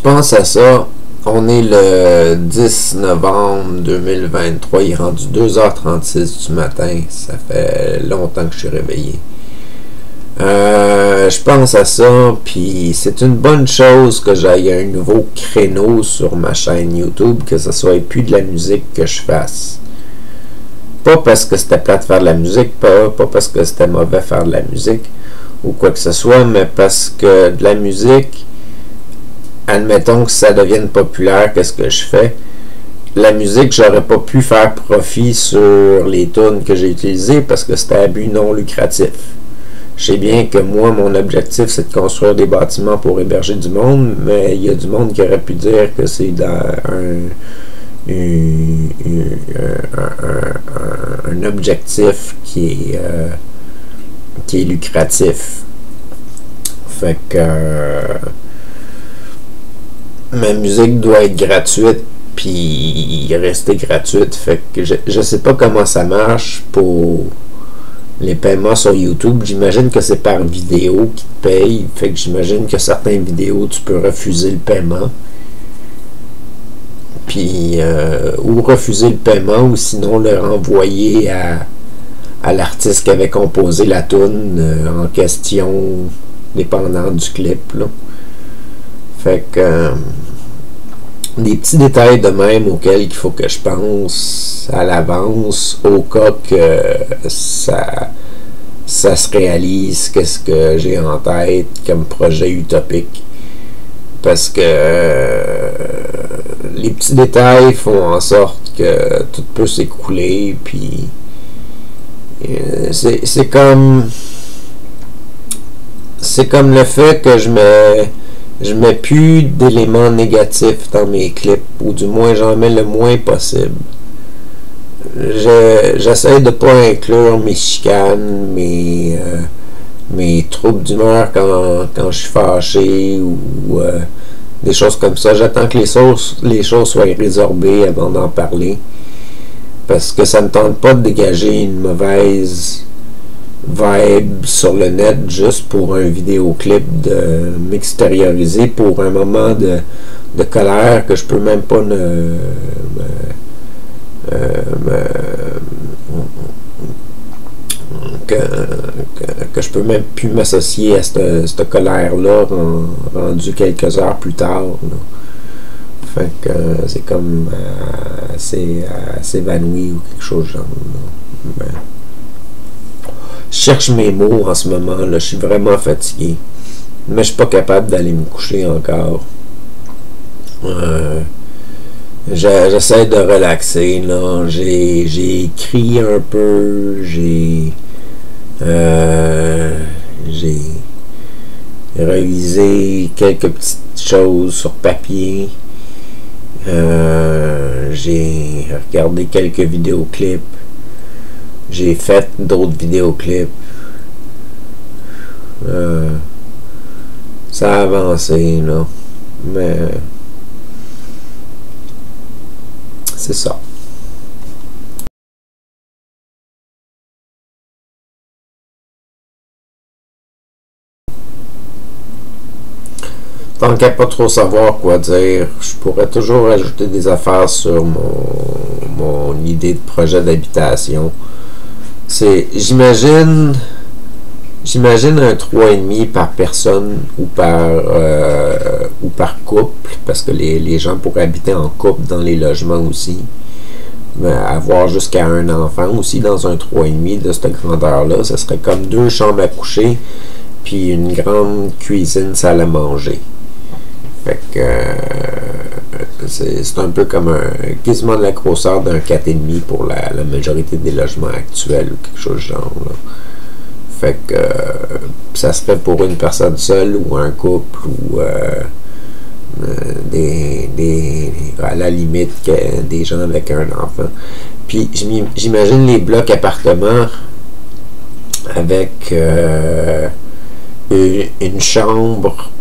pense à ça. On est le 10 novembre 2023. Il est rendu 2h36 du matin. Ça fait longtemps que je suis réveillé. Je pense à ça, puis c'est une bonne chose que j'aille un nouveau créneau sur ma chaîne YouTube, que ce soit plus de la musique que je fasse. Pas parce que c'était plate de faire de la musique, pas parce que c'était mauvais faire de la musique, ou quoi que ce soit, mais parce que de la musique, admettons que ça devienne populaire, qu'est-ce que je fais? La musique, j'aurais pas pu faire profit sur les tunes que j'ai utilisées parce que c'était à but non lucratif. Je sais bien que moi, mon objectif, c'est de construire des bâtiments pour héberger du monde, mais il y a du monde qui aurait pu dire que c'est dans un objectif qui est lucratif. Fait que ma musique doit être gratuite puis rester gratuite. Fait que je sais pas comment ça marche pour les paiements sur YouTube. J'imagine que c'est par vidéo qui te paye. Fait que j'imagine que certaines vidéos tu peux refuser le paiement. Puis ou refuser le paiement ou sinon le renvoyer à l'artiste qui avait composé la tune en question, dépendant du clip là. Fait que des petits détails de même auxquels il faut que je pense à l'avance au cas que ça se réalise, qu'est-ce que j'ai en tête comme projet utopique, parce que les petits détails font en sorte que tout peut s'écrouler, puis c'est comme le fait que je mets plus d'éléments négatifs dans mes clips, ou du moins j'en mets le moins possible. J'essaie de pas inclure mes chicanes, mes troubles d'humeur quand je suis fâché, ou des choses comme ça. J'attends que les choses soient résorbées avant d'en parler, parce que ça me tente pas de dégager une mauvaise vibe sur le net juste pour un vidéoclip, de m'extérioriser pour un moment de colère que je peux même pas que je peux même plus m'associer à cette colère-là rendu quelques heures plus tard là. Fait que c'est comme s'évanouir ou quelque chose genre là. Je cherche mes mots en ce moment là, je suis vraiment fatigué, mais je suis pas capable d'aller me coucher encore. J'essaie de relaxer là. J'ai écrit un peu, j'ai réalisé quelques petites choses sur papier, j'ai regardé quelques vidéoclips, j'ai fait d'autres vidéoclips, ça a avancé là, mais c'est ça. Tant qu'à pas trop savoir quoi dire, je pourrais toujours ajouter des affaires sur mon idée de projet d'habitation. J'imagine un 3,5 par personne ou par couple, parce que les gens pourraient habiter en couple dans les logements aussi. Mais avoir jusqu'à un enfant aussi dans un 3,5 de cette grandeur-là, ce serait comme 2 chambres à coucher, puis une grande cuisine, salle à manger. Fait que c'est un peu comme quasiment de la grosseur d'un 4,5 pour la majorité des logements actuels ou quelque chose du genre là. Fait que ça serait pour une personne seule ou un couple ou à la limite des gens avec un enfant. Puis j'imagine les blocs appartements avec une chambre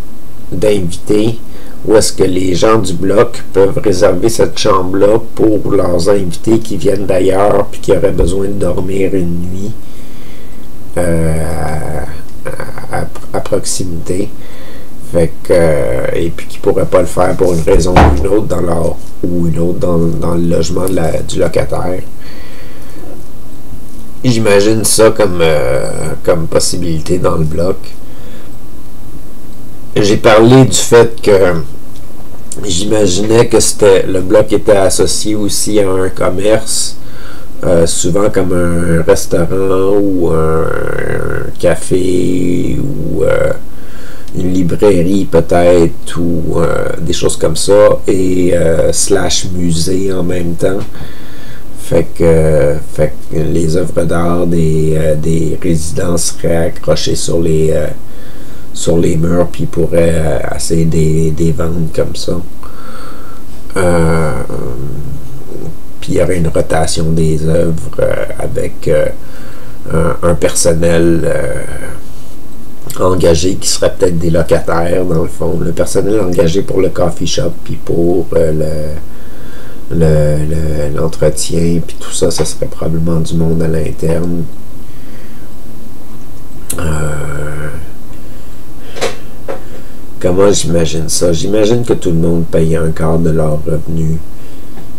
d'invités où est-ce que les gens du bloc peuvent réserver cette chambre-là pour leurs invités qui viennent d'ailleurs puis qui auraient besoin de dormir une nuit à proximité. Fait que, et puis qui ne pourraient pas le faire pour une raison ou une autre dans leur, ou une autre dans le logement du locataire. J'imagine ça comme possibilité dans le bloc. J'ai parlé du fait que j'imaginais que le bloc était associé aussi à un commerce, souvent comme un restaurant ou un café ou une librairie peut-être ou des choses comme ça, et / musée en même temps. Fait que les œuvres d'art des résidents seraient accrochées sur les murs, puis ils pourraient essayer des vendre comme ça. Puis il y aurait une rotation des œuvres avec un personnel engagé qui serait peut-être des locataires dans le fond. Le personnel engagé pour le coffee shop, puis pour l'entretien, puis tout ça, ça serait probablement du monde à l'interne. Comment j'imagine ça? J'imagine que tout le monde paye un quart de leur revenu.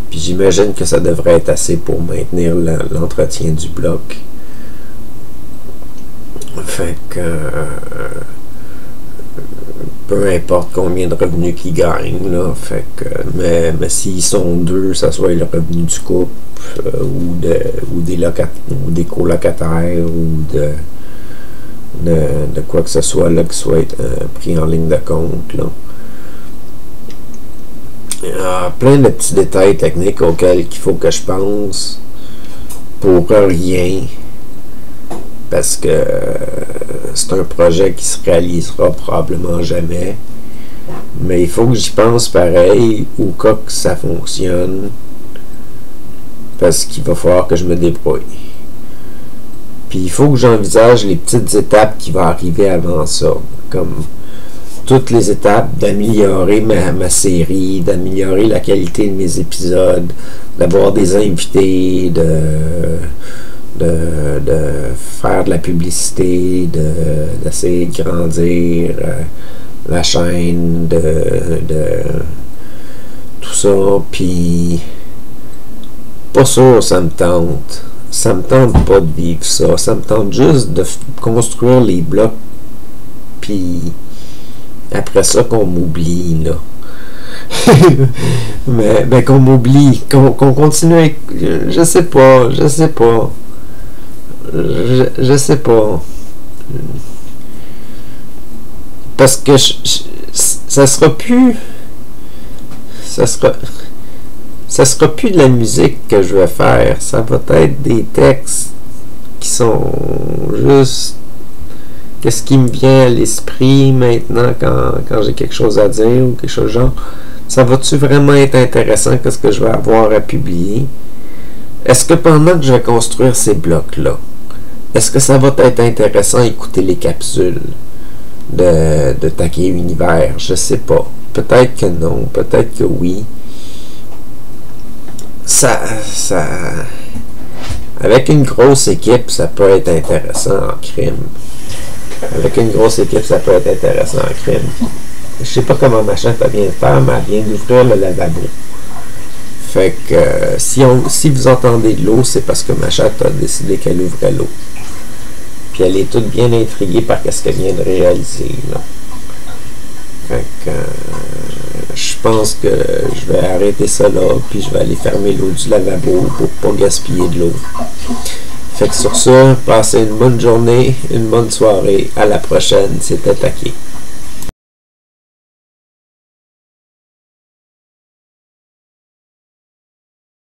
Puis j'imagine que ça devrait être assez pour maintenir l'entretien du bloc. Fait que peu importe combien de revenus qu'ils gagnent, là, fait que, mais s'ils sont deux, ça soit le revenu du couple ou des colocataires ou de quoi que ce soit là, qui soit pris en ligne de compte, là. Il y a plein de petits détails techniques auxquels il faut que je pense pour rien, parce que c'est un projet qui se réalisera probablement jamais, mais il faut que j'y pense pareil au cas que ça fonctionne, parce qu'il va falloir que je me débrouille. Puis il faut que j'envisage les petites étapes qui vont arriver avant ça, comme toutes les étapes d'améliorer ma série, d'améliorer la qualité de mes épisodes, d'avoir des invités, de faire de la publicité, d'essayer de grandir la chaîne, de tout ça. Puis pas sûr, ça me tente. Ça me tente pas de vivre ça. Ça me tente juste de construire les blocs, puis après ça qu'on m'oublie, là. mais qu'on m'oublie, qu'on continue avec, je sais pas. Parce que ça sera plus de la musique que je vais faire, ça va être des textes qui sont juste qu'est-ce qui me vient à l'esprit maintenant quand j'ai quelque chose à dire ou quelque chose genre. Ça va-tu vraiment être intéressant? Qu'est-ce que je vais avoir à publier? Est-ce que pendant que je vais construire ces blocs-là, est-ce que ça va être intéressant à écouter les capsules de Taquet Univers? Je sais pas. Peut-être que non, peut-être que oui. Avec une grosse équipe, ça peut être intéressant en crime. Avec une grosse équipe, ça peut être intéressant en crime. Je sais pas comment ma chef vient de faire, mais elle vient d'ouvrir le lavabo. Fait que si vous entendez de l'eau, c'est parce que ma chatte a décidé qu'elle ouvrait l'eau. Puis elle est toute bien intriguée par ce qu'elle vient de réaliser, là. Fait que je pense que je vais arrêter ça là, puis je vais aller fermer l'eau du lavabo pour pas gaspiller de l'eau. Fait que sur ça, passez une bonne journée, une bonne soirée. À la prochaine, c'était Taquet.